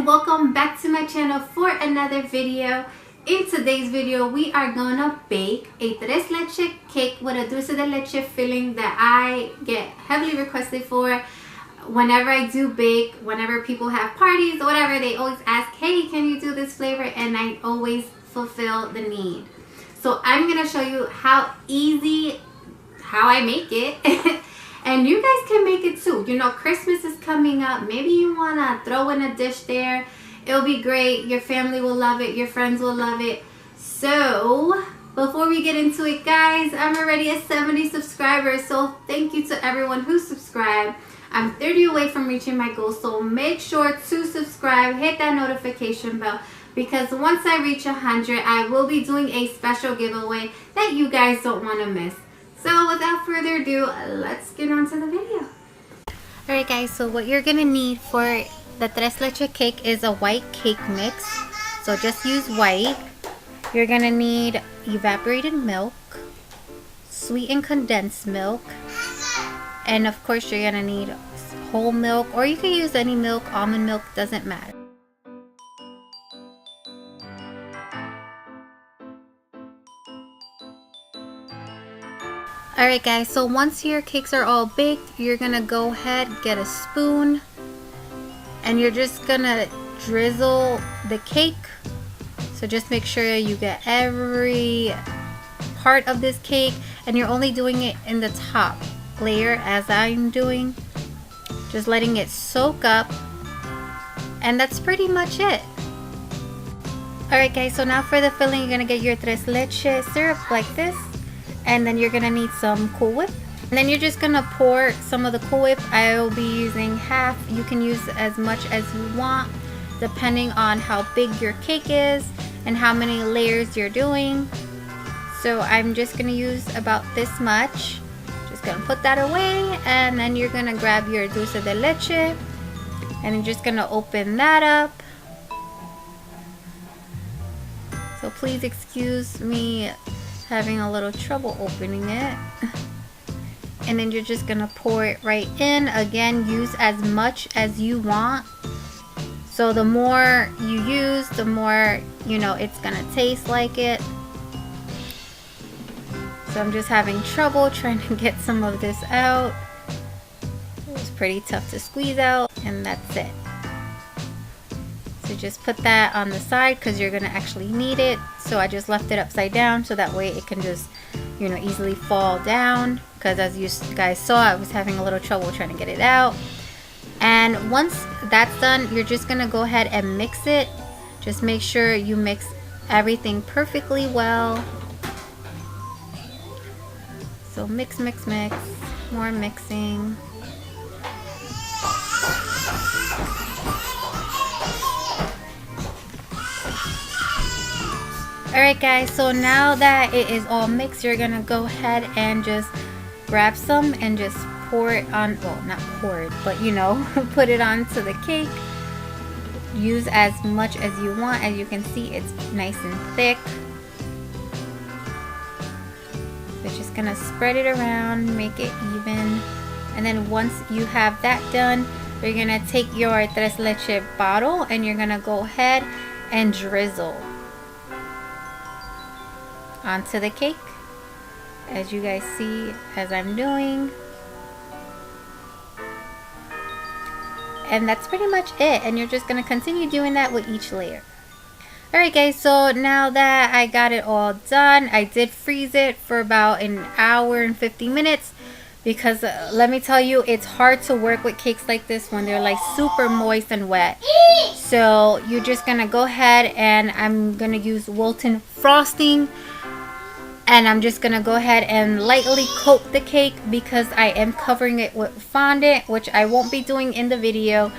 and welcome back to my channel for another video. In today's video we are gonna bake a Tres Leche cake with a Dulce de Leche filling that I get heavily requested for. Whenever I do bake, whenever people have parties or whatever, they always ask, hey, can you do this flavor? And I always fulfill the need. So I'm gonna show you how I make it. And you guys can make it too. You know, Christmas is coming up. Maybe you want to throw in a dish there. It'll be great. Your family will love it. Your friends will love it. So, before we get into it, guys, I'm already at 70 subscribers. So, thank you to everyone who subscribed. I'm 30 away from reaching my goal. So, make sure to subscribe. Hit that notification bell. Because once I reach 100, I will be doing a special giveaway that you guys don't want to miss. So without further ado, let's get on to the video. Alright guys, so what you're going to need for the Tres Leche cake is a white cake mix. So just use white. You're going to need evaporated milk, sweetened condensed milk, and of course you're going to need whole milk, or you can use any milk, almond milk, doesn't matter. Alright guys, so once your cakes are all baked, you're gonna go ahead, get a spoon, and you're just gonna drizzle the cake. So just make sure you get every part of this cake, and you're only doing it in the top layer as I'm doing. Just letting it soak up, and that's pretty much it. Alright guys, so now for the filling, you're gonna get your Tres Leche syrup like this. And then you're gonna need some Cool Whip, and then you're just gonna pour some of the Cool Whip. I will be using half. You can use as much as you want depending on how big your cake is and how many layers you're doing. So I'm just gonna use about this much. Just gonna put that away, and then you're gonna grab your Dulce de Leche and you're just gonna open that up. So please excuse me having a little trouble opening it. And then you're just gonna pour it right in. Again, use as much as you want. So the more you use, the more, you know, it's gonna taste like it. So I'm just having trouble trying to get some of this out. It was pretty tough to squeeze out, and that's it. So just put that on the side because you're gonna actually need it. So I just left it upside down so that way it can just, you know, easily fall down, because as you guys saw, I was having a little trouble trying to get it out. And once that's done, you're just gonna go ahead and mix it. Just make sure you mix everything perfectly well. So mix, mix, mix, more mixing. Alright guys, so now that it is all mixed, you're gonna go ahead and just grab some and just pour it on, well, not pour it, but you know, put it onto the cake. Use as much as you want. As you can see, it's nice and thick. So just gonna spread it around, make it even. And then once you have that done, you're gonna take your Tres Leche bottle and you're gonna go ahead and drizzle onto the cake, as you guys see as I'm doing. And that's pretty much it, and you're just going to continue doing that with each layer. Alright guys, so now that I got it all done, I did freeze it for about an hour and 50 minutes because let me tell you, it's hard to work with cakes like this when they're like super moist and wet. So you're just going to go ahead, and I'm going to use Wilton frosting. And I'm just gonna go ahead and lightly coat the cake because I am covering it with fondant, which I won't be doing in the video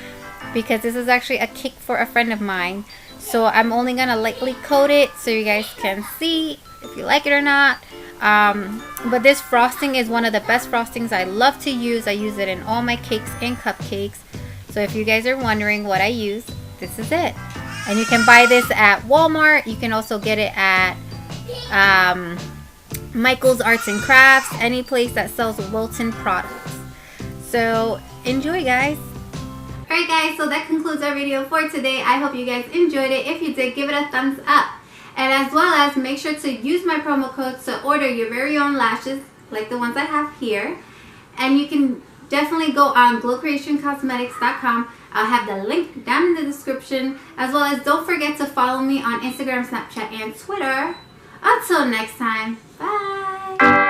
because this is actually a cake for a friend of mine. So I'm only gonna lightly coat it so you guys can see if you like it or not. But this frosting is one of the best frostings I love to use. I use it in all my cakes and cupcakes. So if you guys are wondering what I use, this is it. And you can buy this at Walmart. You can also get it at Michael's Arts and Crafts, any place that sells Wilton products. So enjoy guys. Alright guys, so that concludes our video for today. I hope you guys enjoyed it. If you did, give it a thumbs up. And as well as make sure to use my promo code to order your very own lashes like the ones I have here. And you can definitely go on glowcreationcosmetics.com. I'll have the link down in the description. As well as don't forget to follow me on Instagram, Snapchat, and Twitter. Until next time, bye!